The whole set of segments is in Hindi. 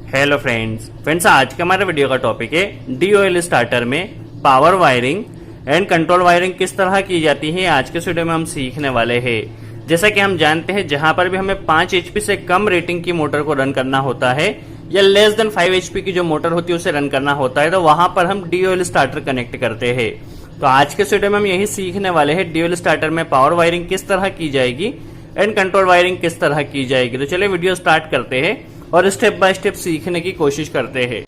हेलो फ्रेंड्स आज का हमारा वीडियो का टॉपिक है DOL स्टार्टर में power wiring and control wiring किस तरह की जाती है। आज के वीडियो में हम सीखने वाले हैं। जैसा कि हम जानते हैं, जहां पर भी हमें 5 HP से कम रेटिंग की मोटर को रन करना होता है या लेस देन 5 HP की जो मोटर होती है उसे रन करना होता है, तो वहां पर हम DOL स्टार्टर कनेक्ट करते हैं। तो आज के वीडियो में हम यही सीखने वाले हैं, DOL स्टार्टर में पावर वायरिंग किस तरह की जाएगी एंड कंट्रोल वायरिंग किस तरह की जाएगी। तो चलिए वीडियो स्टार्ट करते हैं और स्टेप बाय स्टेप सीखने की कोशिश करते हैं।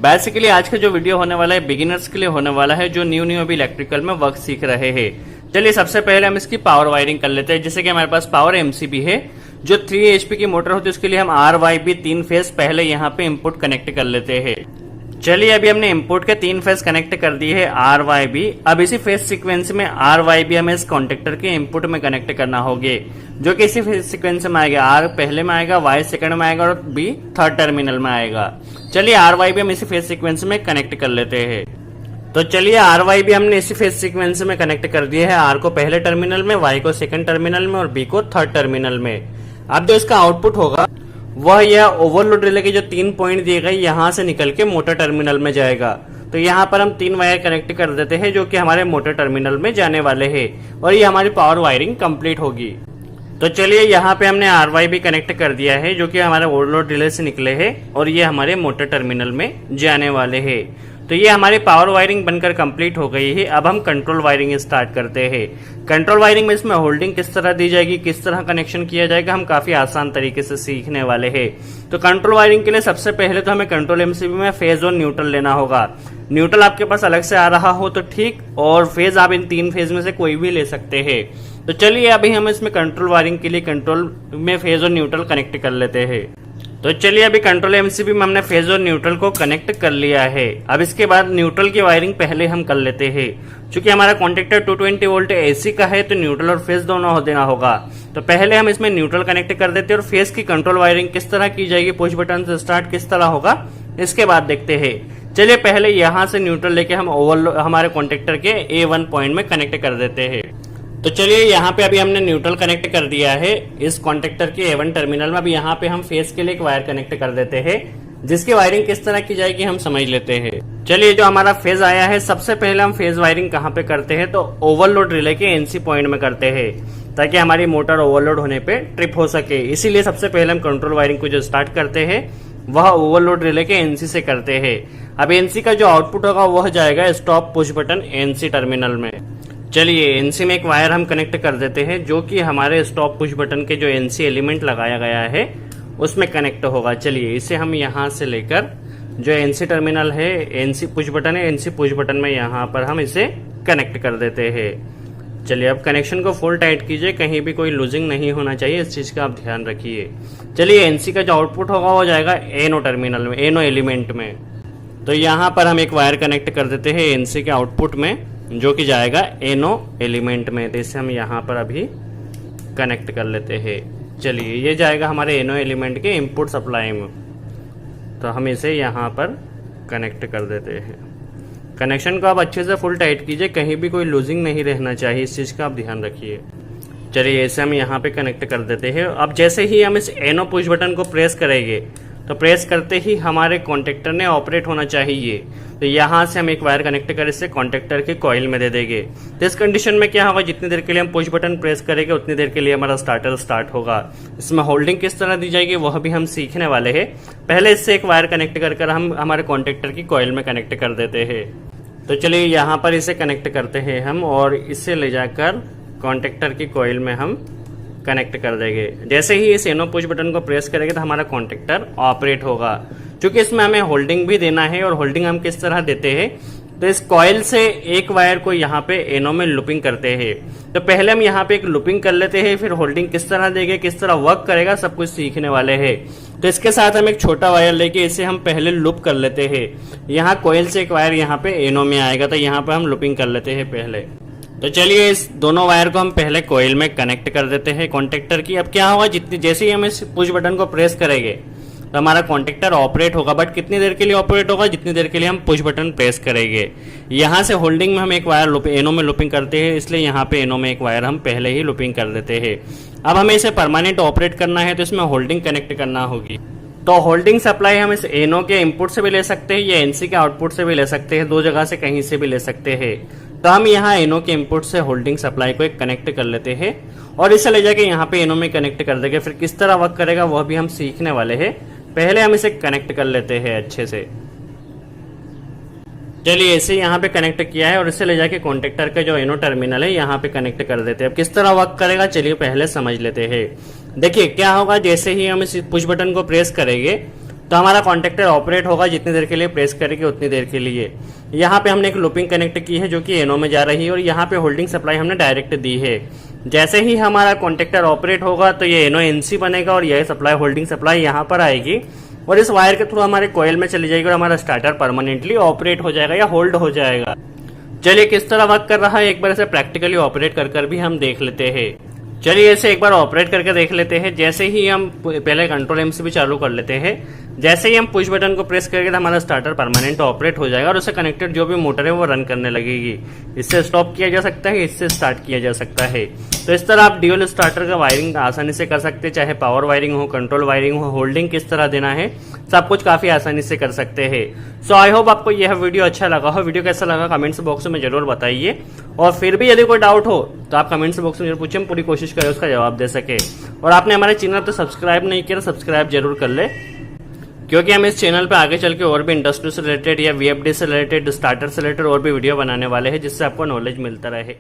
बेसिकली आज का जो वीडियो होने वाला है बिगिनर्स के लिए होने वाला है, जो न्यू अभी इलेक्ट्रिकल में वर्क सीख रहे हैं। चलिए सबसे पहले हम इसकी पावर वायरिंग कर लेते हैं। जैसे कि हमारे पास पावर MCB है, जो 3 HP की मोटर होती है उसके लिए हम RYB 3 फेज पहले यहाँ पे इनपुट कनेक्ट कर लेते हैं। चलिए अभी हमने इनपुट के 3 फेज कनेक्ट कर दिए है RYB। अब इसी फेज सीक्वेंस में RYB हमें इस कॉन्टेक्टर के इनपुट में कनेक्ट करना होगा, जो कि इसी फेज सीक्वेंस में आएगा। R पहले में आएगा, Y सेकंड में आएगा और B थर्ड टर्मिनल में आएगा। चलिए RYB हम इसी फेज सीक्वेंस में कनेक्ट कर लेते हैं। तो चलिए RYB हमने इसी फेज सीक्वेंस में कनेक्ट कर दिए है, R को पहले टर्मिनल में, Y को सेकंड टर्मिनल में और B को थर्ड टर्मिनल में। अब जो इसका आउटपुट होगा वह यह ओवरलोड रिले के जो 3 पॉइंट दिए गए यहां से निकल के मोटर टर्मिनल में जाएगा। तो यहाँ पर हम 3 वायर कनेक्ट कर देते हैं जो कि हमारे मोटर टर्मिनल में जाने वाले हैं और ये हमारी पावर वायरिंग कंप्लीट होगी। तो चलिए यहाँ पे हमने RYB कनेक्ट कर दिया है, जो कि हमारे ओवरलोड रिले से निकले हैं और ये हमारे मोटर टर्मिनल में जाने वाले हैं। तो ये हमारी पावर वायरिंग बनकर कंप्लीट हो गई है। अब हम कंट्रोल वायरिंग स्टार्ट करते हैं। कंट्रोल वायरिंग में इसमें होल्डिंग किस तरह दी जाएगी, किस तरह कनेक्शन किया जाएगा, हम काफी आसान तरीके से सीखने वाले हैं। तो कंट्रोल वायरिंग के लिए सबसे पहले तो हमें कंट्रोल MCB में फेज और न्यूट्रल लेना होगा। न्यूट्रल आपके पास अलग से आ रहा हो तो ठीक, और फेज आप इन 3 फेज में से कोई भी ले सकते हैं। तो चलिए अभी हम इसमें कंट्रोल वायरिंग के लिए कंट्रोल में फेज और न्यूट्रल कनेक्ट कर लेते हैं। तो चलिए अभी कंट्रोल MCB में हमने फेज और न्यूट्रल को कनेक्ट कर लिया है। अब इसके बाद न्यूट्रल की वायरिंग पहले हम कर लेते हैं। चूंकि हमारा कॉन्टेक्टर 220 वोल्ट AC का है, तो न्यूट्रल और फेज दोनों हो देना होगा। तो पहले हम इसमें न्यूट्रल कनेक्ट कर देते हैं और फेज की कंट्रोल वायरिंग किस तरह की जाएगी, पुश बटन से स्टार्ट किस तरह होगा, इसके बाद देखते हैं। चलिए पहले यहाँ से न्यूट्रल लेके हम हमारे कॉन्टेक्टर के A1 पॉइंट में कनेक्ट कर देते हैं। तो चलिए यहाँ पे अभी हमने न्यूट्रल कनेक्ट कर दिया है इस कॉन्टेक्टर के A1 टर्मिनल में। अब यहाँ पे हम फेज के लिए एक वायर कनेक्ट कर देते हैं, जिसकी वायरिंग किस तरह की जाएगी हम समझ लेते हैं। चलिए जो हमारा फेज आया है, सबसे पहले हम फेज वायरिंग कहाँ पे करते हैं, तो ओवरलोड रिले के NC पॉइंट में करते हैं, ताकि हमारी मोटर ओवरलोड होने पे ट्रिप हो सके। इसीलिए सबसे पहले हम कंट्रोल वायरिंग को जो स्टार्ट करते हैं वह ओवरलोड रिले के NC से करते हैं। अब NC का जो आउटपुट होगा वह जाएगा stop push button NC terminal में। चलिए NC में एक वायर हम कनेक्ट कर देते हैं, जो कि हमारे स्टॉप पुश बटन के जो NC एलिमेंट लगाया गया है उसमें कनेक्ट होगा। चलिए इसे हम यहाँ से लेकर जो NC टर्मिनल है, NC पुश बटन है, NC पुश बटन में यहाँ पर हम इसे कनेक्ट कर देते हैं। चलिए अब कनेक्शन को फुल टाइट कीजिए, कहीं भी कोई लूजिंग नहीं होना चाहिए, इस चीज़ का आप ध्यान रखिए। चलिए NC का जो आउटपुट होगा वो जाएगा ANO टर्मिनल में, ANO एलिमेंट में। तो यहाँ पर हम एक वायर कनेक्ट कर देते हैं NC के आउटपुट में, जो कि जाएगा ANO एलिमेंट में। तो इसे हम यहाँ पर अभी कनेक्ट कर लेते हैं। चलिए ये जाएगा हमारे ANO एलिमेंट के इनपुट सप्लाई में, तो हम इसे यहाँ पर कनेक्ट कर देते हैं। कनेक्शन को आप अच्छे से फुल टाइट कीजिए, कहीं भी कोई लूजिंग नहीं रहना चाहिए, इस चीज़ का आप ध्यान रखिए। चलिए इसे हम यहाँ पे कनेक्ट कर देते हैं। अब जैसे ही हम इस ANO पुश बटन को प्रेस करेंगे, तो प्रेस करते ही हमारे कॉन्टेक्टर ने ऑपरेट होना चाहिए। तो यहाँ से हम एक वायर कनेक्ट कर इसे कॉन्टेक्टर के कॉइल में दे देंगे। तो इस कंडीशन में क्या होगा, जितनी देर के लिए हम पुश बटन प्रेस करेंगे उतनी देर के लिए हमारा स्टार्टर स्टार्ट होगा। इसमें होल्डिंग किस तरह दी जाएगी वह भी हम सीखने वाले हैं। पहले इससे एक वायर कनेक्ट कर हम हमारे कॉन्टेक्टर की कॉइल में कनेक्ट कर देते हैं। तो चलिए यहाँ पर इसे कनेक्ट करते हैं हम, और इसे ले जाकर कॉन्टेक्टर की कॉइल में हम कनेक्ट कर देंगे। जैसे ही इस ANO पुश बटन को प्रेस करेंगे तो हमारा कॉन्टेक्टर ऑपरेट होगा। क्योंकि इसमें हमें होल्डिंग भी देना है, और होल्डिंग हम किस तरह देते हैं, तो इस कॉइल से एक वायर को यहाँ पे ANO में लूपिंग करते हैं। तो पहले हम यहाँ पे एक लूपिंग कर लेते हैं, फिर होल्डिंग किस तरह देंगे, किस तरह वर्क करेगा, सब कुछ सीखने वाले हैं। तो इसके साथ हम एक छोटा वायर लेके इसे हम पहले लूप कर लेते हैं। यहाँ कॉइल से एक वायर यहाँ पे ANO में आएगा, तो यहाँ पे हम लूपिंग कर लेते हैं पहले। तो चलिए इस दोनों वायर को हम पहले कॉइल में कनेक्ट कर देते हैं कॉन्टेक्टर की। अब क्या होगा, जैसे ही हम इस पुश बटन को प्रेस करेंगे तो हमारा कॉन्टेक्टर ऑपरेट होगा, बट कितनी देर के लिए ऑपरेट होगा, जितनी देर के लिए हम पुश बटन प्रेस करेंगे। यहाँ से होल्डिंग में हम एक वायर ANO में लूपिंग करते हैं, इसलिए यहाँ पे ANO में एक वायर हम पहले ही लूपिंग कर देते हैं। अब हमें इसे परमानेंट ऑपरेट करना है, तो इसमें होल्डिंग कनेक्ट करना होगी। तो होल्डिंग सप्लाई हम इस एनो के इनपुट से भी ले सकते हैं या एनसी के आउटपुट से भी ले सकते हैं, दो जगह से कहीं से भी ले सकते हैं। तो हम यहाँ एनो के इनपुट से होल्डिंग सप्लाई को एक कनेक्ट कर लेते हैं और इसे ले जाके यहाँ पे एनो में कनेक्ट कर देंगे। फिर किस तरह वर्क करेगा वह भी हम सीखने वाले हैं। पहले हम इसे कनेक्ट कर लेते हैं अच्छे से। चलिए इसे यहाँ पे कनेक्ट किया है और इसे ले जाके कॉन्टेक्टर का जो एनो टर्मिनल है यहाँ पे कनेक्ट कर देते हैं। अब किस तरह वर्क करेगा चलिए पहले समझ लेते हैं। देखिए क्या होगा, जैसे ही हम इस पुश बटन को प्रेस करेंगे तो हमारा कॉन्टेक्टर ऑपरेट होगा जितनी देर के लिए प्रेस करेंगे उतनी देर के लिए। यहाँ पे हमने एक लूपिंग कनेक्ट की है जो कि एनो में जा रही है और यहाँ पे होल्डिंग सप्लाई हमने डायरेक्ट दी है। जैसे ही हमारा कॉन्टेक्टर ऑपरेट होगा तो ये एनो एनसी बनेगा और यह सप्लाई होल्डिंग सप्लाई यहाँ पर आएगी और इस वायर के थ्रू हमारे कोयल में चली जाएगी और हमारा स्टार्टर परमानेंटली ऑपरेट हो जाएगा या होल्ड हो जाएगा। चलिए किस तरह वर्क कर रहा है एक बार इसे प्रैक्टिकली ऑपरेट कर भी हम देख लेते हैं। चलिए इसे एक बार ऑपरेट करके देख लेते हैं। जैसे ही हम पहले कंट्रोल एम से भी चालू कर लेते हैं, जैसे ही हम पुश बटन को प्रेस करेंगे तो हमारा स्टार्टर परमानेंट ऑपरेट हो जाएगा और उससे कनेक्टेड जो भी मोटर है वो रन करने लगेगी। इससे स्टॉप किया जा सकता है, इससे स्टार्ट किया जा सकता है। तो इस तरह आप ड्यूल स्टार्टर का वायरिंग आसानी से कर सकते हैं, चाहे पावर वायरिंग हो, कंट्रोल वायरिंग हो, होल्डिंग किस तरह देना है, सब कुछ काफी आसानी से कर सकते हैं। सो आई होप आपको यह वीडियो अच्छा लगा हो। वीडियो कैसा लगा कमेंट्स बॉक्स में जरूर बताइए और फिर भी यदि कोई डाउट हो तो आप कमेंट्स बॉक्स में जरूर पूछें, हम पूरी कोशिश करें उसका जवाब दे सके। और आपने हमारे चैनल तो सब्सक्राइब नहीं किया तो सब्सक्राइब जरूर कर ले, क्योंकि हम इस चैनल पे आगे चल के और भी इंडस्ट्री से रिलेटेड या वीएफडी से रिलेटेड, स्टार्टर से रिलेटेड और भी वीडियो बनाने वाले हैं जिससे आपको नॉलेज मिलता रहे।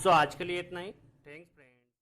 सो आज के लिए इतना ही।